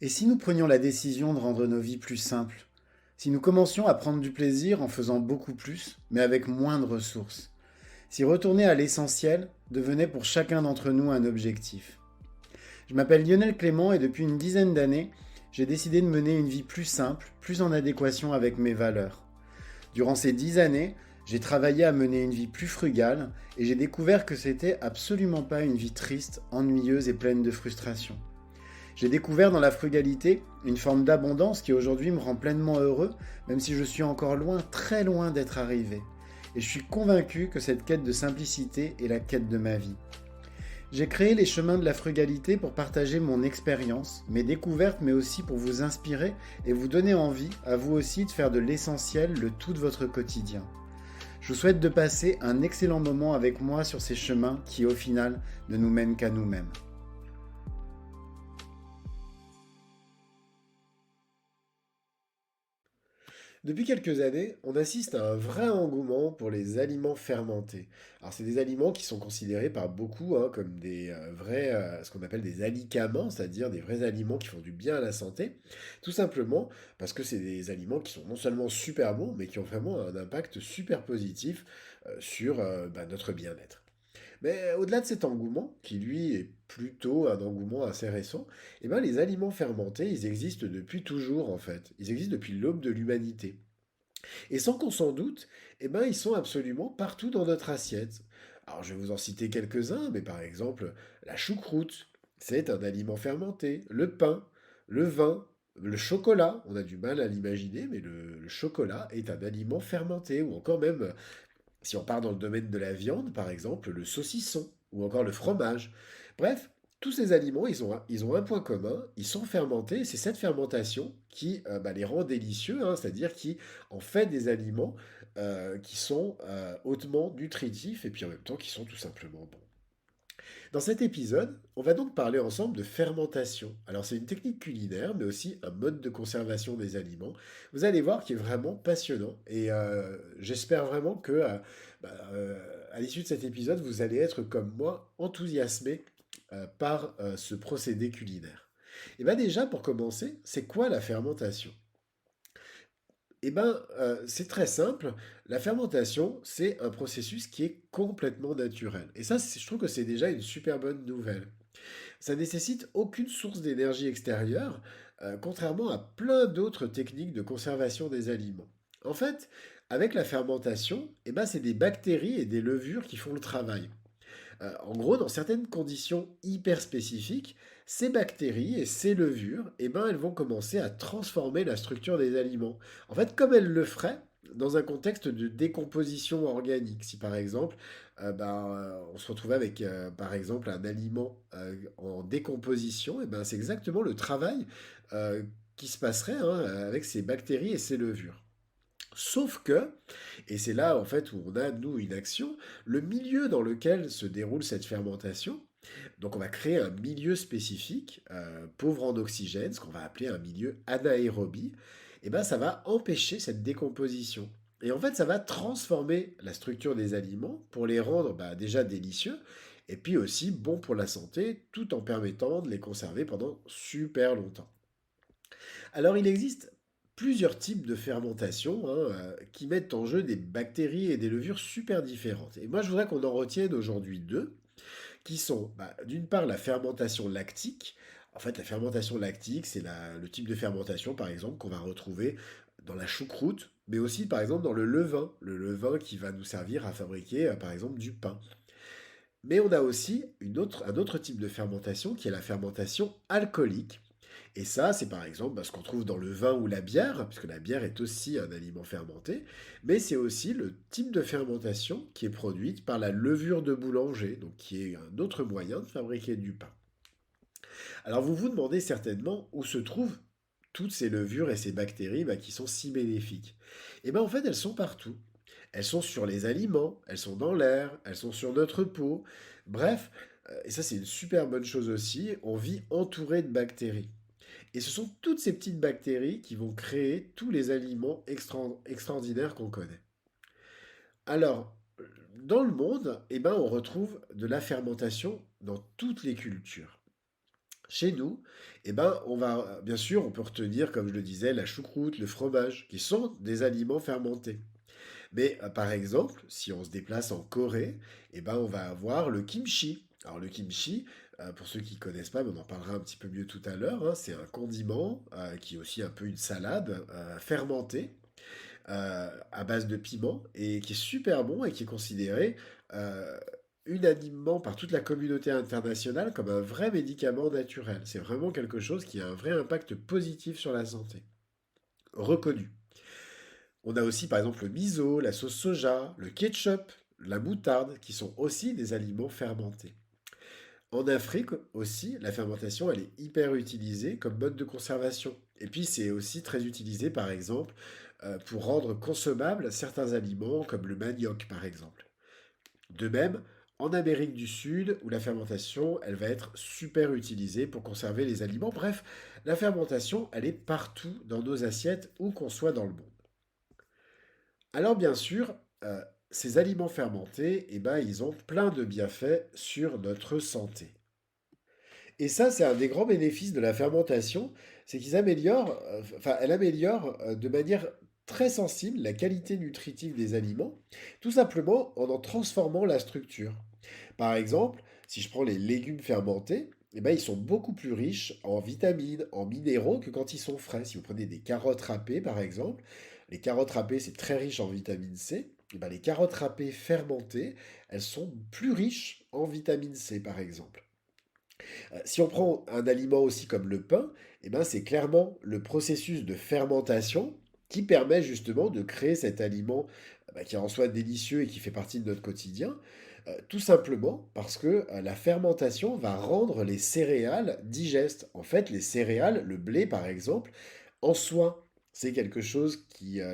Et si nous prenions la décision de rendre nos vies plus simples? Si nous commencions à prendre du plaisir en faisant beaucoup plus, mais avec moins de ressources? Si retourner à l'essentiel devenait pour chacun d'entre nous un objectif? Je m'appelle Lionel Clément et depuis une dizaine d'années, j'ai décidé de mener une vie plus simple, plus en adéquation avec mes valeurs. Durant ces 10 années, j'ai travaillé à mener une vie plus frugale et j'ai découvert que c'était absolument pas une vie triste, ennuyeuse et pleine de frustration. J'ai découvert dans la frugalité une forme d'abondance qui aujourd'hui me rend pleinement heureux, même si je suis encore loin, très loin d'être arrivé. Et je suis convaincu que cette quête de simplicité est la quête de ma vie. J'ai créé les chemins de la frugalité pour partager mon expérience, mes découvertes, mais aussi pour vous inspirer et vous donner envie, à vous aussi, de faire de l'essentiel le tout de votre quotidien. Je vous souhaite de passer un excellent moment avec moi sur ces chemins qui, au final, ne nous mènent qu'à nous-mêmes. Depuis quelques années, on assiste à un vrai engouement pour les aliments fermentés. Alors, c'est des aliments qui sont considérés par beaucoup comme des vrais, ce qu'on appelle des alicaments, c'est-à-dire des vrais aliments qui font du bien à la santé, tout simplement parce que c'est des aliments qui sont non seulement super bons, mais qui ont vraiment un impact super positif sur notre bien-être. Mais au-delà de cet engouement, qui lui est plutôt un engouement assez récent, eh ben, les aliments fermentés, ils existent depuis toujours en fait. Ils existent depuis l'aube de l'humanité. Et sans qu'on s'en doute, eh ben, ils sont absolument partout dans notre assiette. Alors je vais vous en citer quelques-uns, mais par exemple, la choucroute, c'est un aliment fermenté, le pain, le vin, le chocolat, on a du mal à l'imaginer, mais le chocolat est un aliment fermenté, ou encore même si on part dans le domaine de la viande, par exemple, le saucisson ou encore le fromage. Bref, tous ces aliments, ils ont un point commun, ils sont fermentés, et c'est cette fermentation qui les rend délicieux, hein, c'est-à-dire qui en fait des aliments qui sont hautement nutritifs et puis en même temps qui sont tout simplement bons. Dans cet épisode, on va donc parler ensemble de fermentation. Alors c'est une technique culinaire, mais aussi un mode de conservation des aliments. Vous allez voir qu'il est vraiment passionnant et j'espère vraiment que à l'issue de cet épisode, vous allez être comme moi enthousiasmé par ce procédé culinaire. Et bien déjà, pour commencer, c'est quoi la fermentation? C'est très simple. La fermentation, c'est un processus qui est complètement naturel. Et ça, je trouve que c'est déjà une super bonne nouvelle. Ça nécessite aucune source d'énergie extérieure, contrairement à plein d'autres techniques de conservation des aliments. En fait, avec la fermentation, c'est des bactéries et des levures qui font le travail. En gros, dans certaines conditions hyper spécifiques, ces bactéries et ces levures, elles vont commencer à transformer la structure des aliments. En fait, comme elles le feraient dans un contexte de décomposition organique. Si par exemple, on se retrouvait avec, par exemple, un aliment en décomposition, c'est exactement le travail euh, qui se passerait avec ces bactéries et ces levures. Sauf que, et c'est là en fait où on a, nous, une action, le milieu dans lequel se déroule cette fermentation, donc on va créer un milieu spécifique, pauvre en oxygène, ce qu'on va appeler un milieu anaérobie, ça va empêcher cette décomposition. Et en fait, ça va transformer la structure des aliments pour les rendre déjà délicieux, et puis aussi bons pour la santé, tout en permettant de les conserver pendant super longtemps. Alors, il existe plusieurs types de fermentation qui mettent en jeu des bactéries et des levures super différentes. Et moi, je voudrais qu'on en retienne aujourd'hui deux, qui sont d'une part la fermentation lactique. En fait, la fermentation lactique, c'est le type de fermentation, par exemple, qu'on va retrouver dans la choucroute, mais aussi, par exemple, dans le levain qui va nous servir à fabriquer, par exemple, du pain. Mais on a aussi un autre type de fermentation qui est la fermentation alcoolique. Et ça, c'est par exemple ce qu'on trouve dans le vin ou la bière, puisque la bière est aussi un aliment fermenté, mais c'est aussi le type de fermentation qui est produite par la levure de boulanger, donc qui est un autre moyen de fabriquer du pain. Alors vous vous demandez certainement où se trouvent toutes ces levures et ces bactéries qui sont si bénéfiques. Et bien en fait, elles sont partout. Elles sont sur les aliments, elles sont dans l'air, elles sont sur notre peau. Bref, et ça c'est une super bonne chose aussi, on vit entouré de bactéries. Et ce sont toutes ces petites bactéries qui vont créer tous les aliments extraordinaires qu'on connaît. Alors, dans le monde, on retrouve de la fermentation dans toutes les cultures. Chez nous, eh ben, bien sûr, on peut retenir, comme je le disais, la choucroute, le fromage, qui sont des aliments fermentés. Mais par exemple, si on se déplace en Corée, eh ben, on va avoir le kimchi. Alors le kimchi, pour ceux qui ne connaissent pas, mais on en parlera un petit peu mieux tout à l'heure, hein, c'est un condiment qui est aussi un peu une salade fermentée à base de piment et qui est super bon et qui est considéré euh, unanimement par toute la communauté internationale comme un vrai médicament naturel. C'est vraiment quelque chose qui a un vrai impact positif sur la santé, reconnu. On a aussi par exemple le miso, la sauce soja, le ketchup, la moutarde, qui sont aussi des aliments fermentés. En Afrique aussi, la fermentation, elle est hyper utilisée comme mode de conservation. Et puis c'est aussi très utilisé par exemple pour rendre consommables certains aliments comme le manioc par exemple. De même, en Amérique du Sud, où la fermentation, elle va être super utilisée pour conserver les aliments. Bref, la fermentation, elle est partout dans nos assiettes, où qu'on soit dans le monde. Alors bien sûr, ces aliments fermentés, eh ben, ils ont plein de bienfaits sur notre santé. Et ça, c'est un des grands bénéfices de la fermentation, c'est qu'ils améliorent, enfin, elle améliore de manière très sensible la qualité nutritive des aliments, tout simplement en transformant la structure. Par exemple, si je prends les légumes fermentés, eh ben, ils sont beaucoup plus riches en vitamines, en minéraux que quand ils sont frais. Si vous prenez des carottes râpées, par exemple, les carottes râpées, c'est très riche en vitamine C. Eh ben, les carottes râpées fermentées, elles sont plus riches en vitamine C, par exemple. Si on prend un aliment aussi comme le pain, eh ben, c'est clairement le processus de fermentation qui permet justement de créer cet aliment qui est en soi délicieux et qui fait partie de notre quotidien, tout simplement parce que la fermentation va rendre les céréales digestes. En fait, les céréales, le blé par exemple, en soi, c'est quelque chose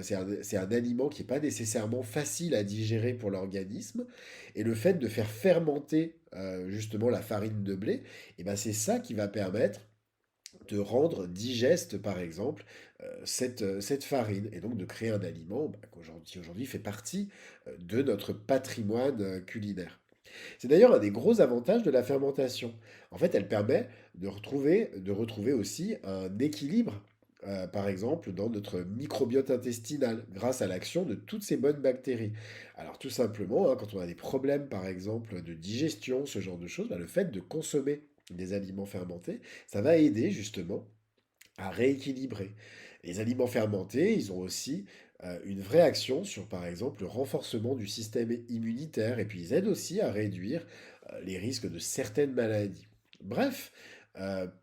c'est un aliment qui n'est pas nécessairement facile à digérer pour l'organisme. Et le fait de faire fermenter justement la farine de blé, et ben c'est ça qui va permettre de rendre digeste, par exemple, cette farine, et donc de créer un aliment qui aujourd'hui fait partie de notre patrimoine culinaire. C'est d'ailleurs un des gros avantages de la fermentation. En fait, elle permet de retrouver aussi un équilibre, par exemple, dans notre microbiote intestinal, grâce à l'action de toutes ces bonnes bactéries. Alors, tout simplement, hein, quand on a des problèmes, par exemple, de digestion, ce genre de choses, bah, le fait de consommer des aliments fermentés, ça va aider justement à rééquilibrer. Les aliments fermentés, ils ont aussi une vraie action sur, par exemple, le renforcement du système immunitaire, et puis ils aident aussi à réduire les risques de certaines maladies. Bref,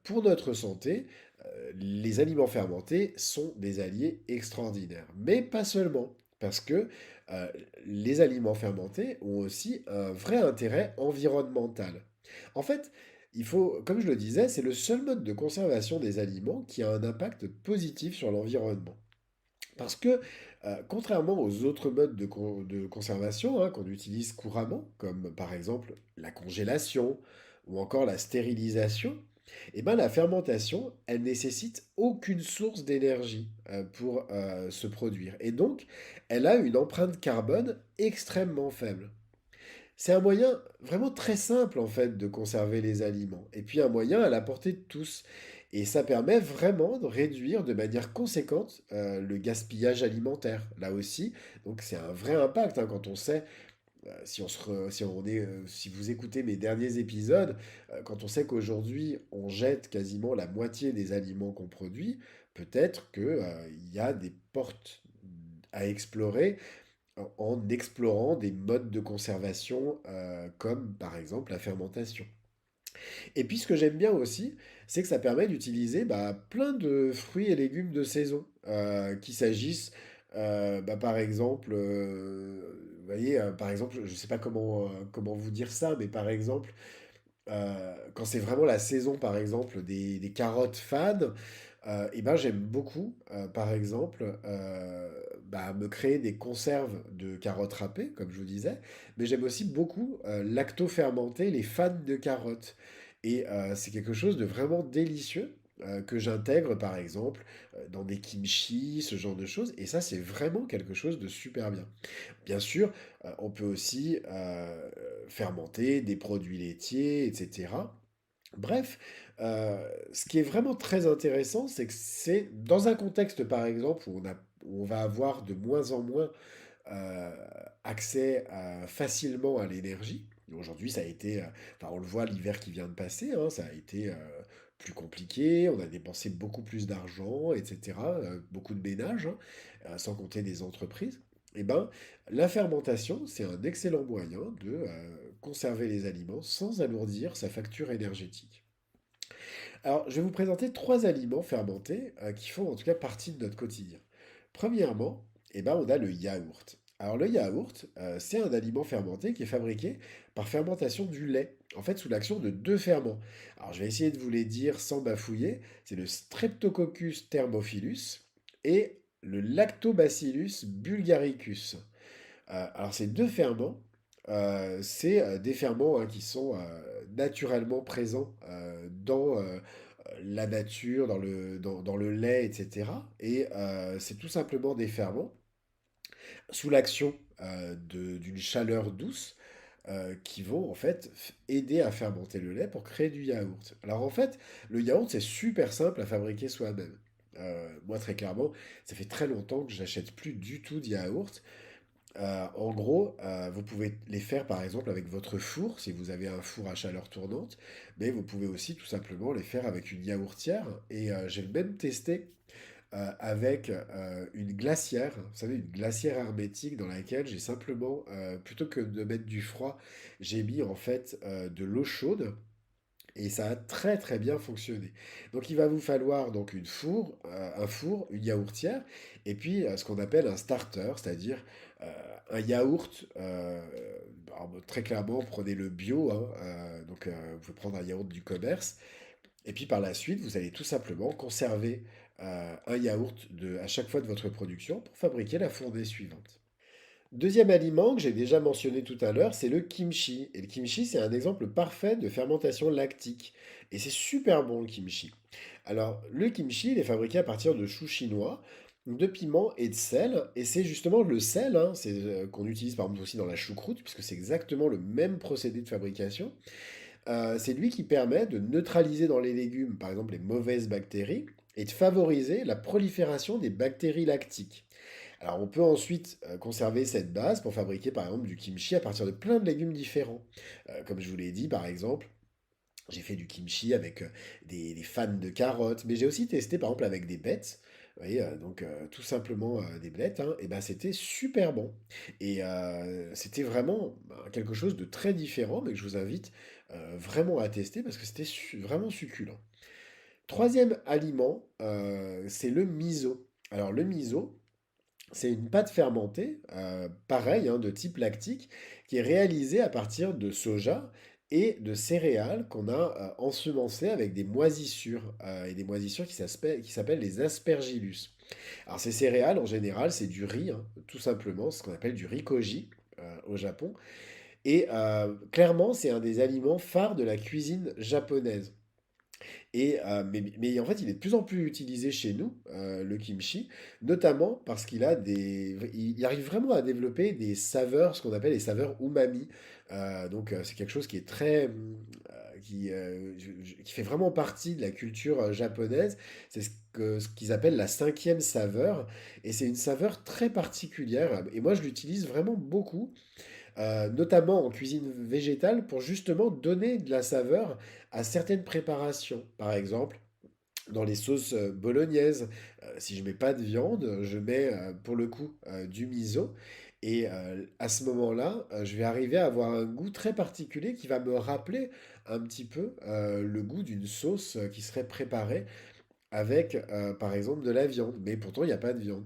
pour notre santé, les aliments fermentés sont des alliés extraordinaires. Mais pas seulement, parce que euh, les aliments fermentés ont aussi un vrai intérêt environnemental. En fait, comme je le disais, c'est le seul mode de conservation des aliments qui a un impact positif sur l'environnement. Parce que, contrairement aux autres modes de conservation hein, qu'on utilise couramment, comme par exemple la congélation ou encore la stérilisation, eh ben, la fermentation, elle nécessite aucune source d'énergie pour se produire. Et donc, elle a une empreinte carbone extrêmement faible. C'est un moyen vraiment très simple en fait de conserver les aliments et puis un moyen à la portée de tous. Et ça permet vraiment de réduire de manière conséquente le gaspillage alimentaire. Là aussi, donc c'est un vrai impact hein, quand on sait, si vous écoutez mes derniers épisodes, quand on sait qu'aujourd'hui on jette quasiment la moitié des aliments qu'on produit, peut-être qu'il y a des portes à explorer en explorant des modes de conservation comme par exemple la fermentation. Et puis ce que j'aime bien aussi, c'est que ça permet d'utiliser plein de fruits et légumes de saison, qu'il s'agisse par exemple, vous voyez, par exemple, je ne sais pas comment vous dire ça, mais par exemple, quand c'est vraiment la saison, par exemple, des carottes fanes, et ben j'aime beaucoup, par exemple, me créer des conserves de carottes râpées, comme je vous disais, mais j'aime aussi beaucoup lacto-fermenter les fans de carottes. Et c'est quelque chose de vraiment délicieux que j'intègre, par exemple, dans des kimchi, ce genre de choses. Et ça, c'est vraiment quelque chose de super bien. Bien sûr, on peut aussi fermenter des produits laitiers, etc. Bref, Heu, Ce qui est vraiment très intéressant, c'est que c'est dans un contexte, par exemple, où on va avoir de moins en moins heu, accès facilement à l'énergie. Aujourd'hui, ça a été, enfin, on le voit l'hiver qui vient de passer, hein, ça a été, plus compliqué. On a dépensé beaucoup plus d'argent et cetera, beaucoup de ménages, hein, sans compter des entreprises. Et ben, la fermentation, c'est un excellent moyen de, conserver les aliments sans alourdir sa facture énergétique. Alors, je vais vous présenter 3 aliments fermentés, qui font en tout cas partie de notre quotidien. Premièrement, eh ben, on a le yaourt. Alors le yaourt, c'est un aliment fermenté qui est fabriqué par fermentation du lait, en fait sous l'action de 2 ferments. Alors je vais essayer de vous les dire sans bafouiller, c'est le Streptococcus thermophilus et le Lactobacillus bulgaricus. Alors ces 2 ferments, c'est, des ferments, hein, qui sont, naturellement présents, dans, la nature, dans le lait, et cetera. Et c'est tout simplement des ferments sous l'action, d'une chaleur douce, qui vont en fait aider à fermenter le lait pour créer du yaourt. Alors en fait, le yaourt, c'est super simple à fabriquer soi-même. Moi, très clairement, ça fait très longtemps que j'achète plus du tout de yaourt. En gros, vous pouvez les faire par exemple avec votre four, si vous avez un four à chaleur tournante, mais vous pouvez aussi tout simplement les faire avec une yaourtière. Et j'ai même testé avec une glacière, vous savez, une glacière hermétique dans laquelle j'ai simplement, plutôt que de mettre du froid, j'ai mis en fait de l'eau chaude. Et ça a très très bien fonctionné. Donc il va vous falloir donc un four, une yaourtière, et puis ce qu'on appelle un starter, c'est-à-dire un yaourt. Alors, très clairement, prenez le bio, hein, donc vous pouvez prendre un yaourt du commerce, et puis par la suite, vous allez tout simplement conserver un yaourt à chaque fois de votre production pour fabriquer la fournée suivante. Deuxième aliment que j'ai déjà mentionné tout à l'heure, c'est le kimchi. Et le kimchi, c'est un exemple parfait de fermentation lactique. Et c'est super bon le kimchi. Alors, le kimchi, il est fabriqué à partir de choux chinois, de piments et de sel. Et c'est justement le sel, hein, qu'on utilise par exemple aussi dans la choucroute, puisque c'est exactement le même procédé de fabrication. C'est lui qui permet de neutraliser dans les légumes, par exemple, les mauvaises bactéries et de favoriser la prolifération des bactéries lactiques. Alors on peut ensuite conserver cette base pour fabriquer par exemple du kimchi à partir de plein de légumes différents. Comme je vous l'ai dit par exemple, j'ai fait du kimchi avec des fans de carottes, mais j'ai aussi testé par exemple avec des bêtes. Vous voyez, donc tout simplement des blettes, hein, et ben c'était super bon. Et c'était vraiment quelque chose de très différent, mais que je vous invite vraiment à tester parce que c'était vraiment succulent. Troisième aliment, c'est le miso. Alors le miso, c'est une pâte fermentée, pareil, hein, de type lactique, qui est réalisée à partir de soja et de céréales qu'on a ensemencées avec des moisissures, et des moisissures qui s'appellent les aspergillus. Alors ces céréales, en général, c'est du riz, hein, tout simplement, ce qu'on appelle du riz koji au Japon. Et clairement, c'est un des aliments phares de la cuisine japonaise. Et, mais en fait, il est de plus en plus utilisé chez nous, le kimchi, notamment parce il arrive vraiment à développer des saveurs, ce qu'on appelle les saveurs umami. Donc, c'est quelque chose qui est qui fait vraiment partie de la culture japonaise. C'est ce qu'ils appellent la cinquième saveur. Et c'est une saveur très particulière. Et moi, je l'utilise vraiment beaucoup, notamment en cuisine végétale, pour justement donner de la saveur à certaines préparations. Par exemple, dans les sauces bolognaises, si je mets pas de viande, je mets pour le coup du miso. Et à ce moment-là, je vais arriver à avoir un goût très particulier qui va me rappeler un petit peu le goût d'une sauce qui serait préparée avec, par exemple, de la viande, mais pourtant il n'y a pas de viande.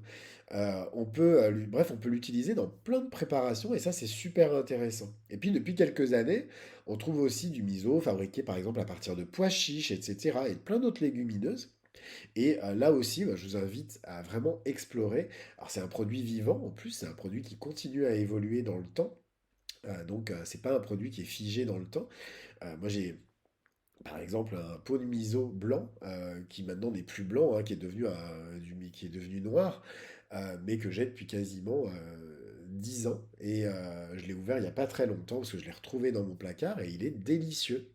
Bref, on peut l'utiliser dans plein de préparations et ça, c'est super intéressant. Et puis, depuis quelques années, on trouve aussi du miso fabriqué, par exemple, à partir de pois chiches, etc. et de plein d'autres légumineuses. Et là aussi, bah, je vous invite à vraiment explorer. Alors, c'est un produit vivant, en plus, c'est un produit qui continue à évoluer dans le temps. Donc, c'est pas un produit qui est figé dans le temps. Moi, j'ai par exemple, un pot de miso blanc, qui maintenant n'est plus blanc, hein, qui est devenu noir, mais que j'ai depuis quasiment 10 ans. Et je l'ai ouvert il n'y a pas très longtemps parce que je l'ai retrouvé dans mon placard et il est délicieux.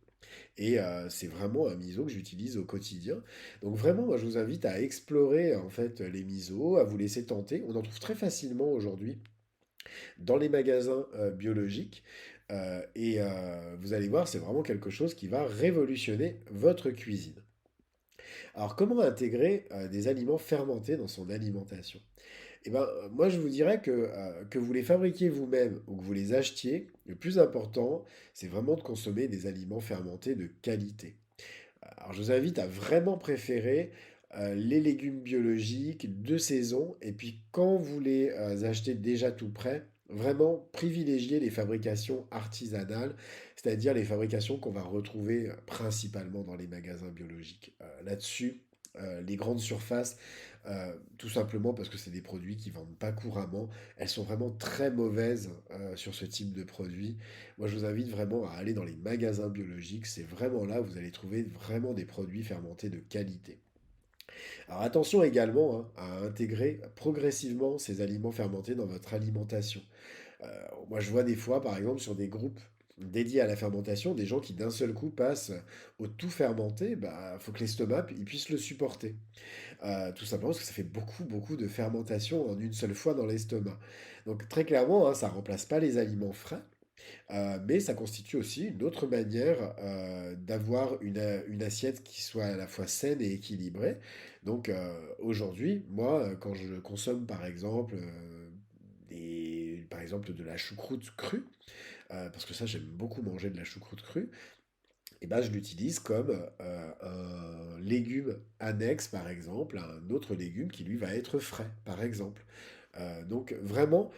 Et c'est vraiment un miso que j'utilise au quotidien. Donc vraiment, moi, je vous invite à explorer en fait les misos, à vous laisser tenter. On en trouve très facilement aujourd'hui dans les magasins biologiques. Vous allez voir, c'est vraiment quelque chose qui va révolutionner votre cuisine. Alors, comment intégrer des aliments fermentés dans son alimentation? Eh ben, moi, je vous dirais que vous les fabriquiez vous-même ou que vous les achetiez, le plus important, c'est vraiment de consommer des aliments fermentés de qualité. Alors, je vous invite à vraiment préférer les légumes biologiques de saison. Et puis, quand vous les achetez déjà tout prêts, vraiment privilégier les fabrications artisanales, c'est-à-dire les fabrications qu'on va retrouver principalement dans les magasins biologiques. Là-dessus, les grandes surfaces, tout simplement parce que c'est des produits qui vendent pas couramment, elles sont vraiment très mauvaises sur ce type de produits. Moi, je vous invite vraiment à aller dans les magasins biologiques. C'est vraiment là où vous allez trouver vraiment des produits fermentés de qualité. Alors attention également à intégrer progressivement ces aliments fermentés dans votre alimentation. Euh, Moi, je vois des fois, par exemple, sur des groupes dédiés à la fermentation, des gens qui d'un seul coup passent au tout fermenté. Bah, faut que l'estomac il puisse le supporter. Tout simplement parce que ça fait beaucoup, beaucoup de fermentation en une seule fois dans l'estomac. Donc très clairement, ça remplace pas les aliments frais. Mais ça constitue aussi une autre manière d'avoir une assiette qui soit à la fois saine et équilibrée. Donc aujourd'hui, moi, quand je consomme par exemple, par exemple de la choucroute crue, parce que ça j'aime beaucoup manger de la choucroute crue, et ben, je l'utilise comme un légume annexe par exemple à un autre légume qui lui va être frais par exemple. Donc vraiment,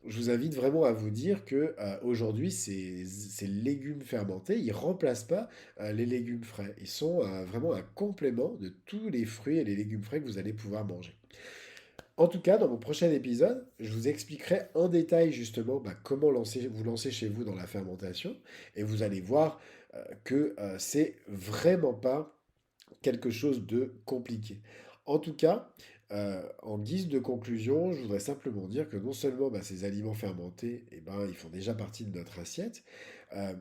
je vous invite vraiment à vous dire que aujourd'hui, ces légumes fermentés, ils remplacent pas les légumes frais. Ils sont vraiment un complément de tous les fruits et les légumes frais que vous allez pouvoir manger. En tout cas, dans mon prochain épisode, je vous expliquerai en détail justement comment vous lancer chez vous dans la fermentation. Et vous allez voir que c'est vraiment pas quelque chose de compliqué. En tout cas, en guise de conclusion, je voudrais simplement dire que non seulement ces aliments fermentés, eh ben, ils font déjà partie de notre assiette, euh,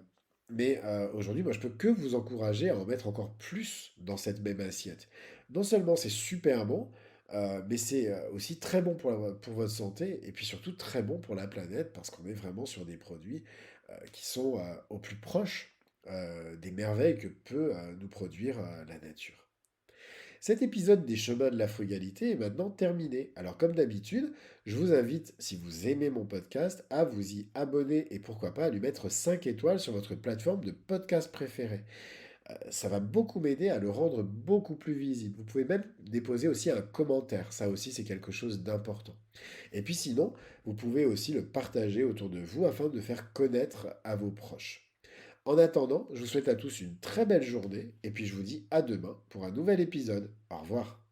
mais aujourd'hui, moi, je peux que vous encourager à en mettre encore plus dans cette même assiette. Non seulement c'est super bon, mais c'est aussi très bon pour votre santé, et puis surtout très bon pour la planète, parce qu'on est vraiment sur des produits qui sont au plus proche des merveilles que peut nous produire la nature. Cet épisode des chemins de la frugalité est maintenant terminé. Alors comme d'habitude, je vous invite, si vous aimez mon podcast, à vous y abonner et pourquoi pas à lui mettre 5 étoiles sur votre plateforme de podcast préférée. Ça va beaucoup m'aider à le rendre beaucoup plus visible. Vous pouvez même déposer aussi un commentaire, ça aussi c'est quelque chose d'important. Et puis sinon, vous pouvez aussi le partager autour de vous afin de faire connaître à vos proches. En attendant, je vous souhaite à tous une très belle journée et puis je vous dis à demain pour un nouvel épisode. Au revoir.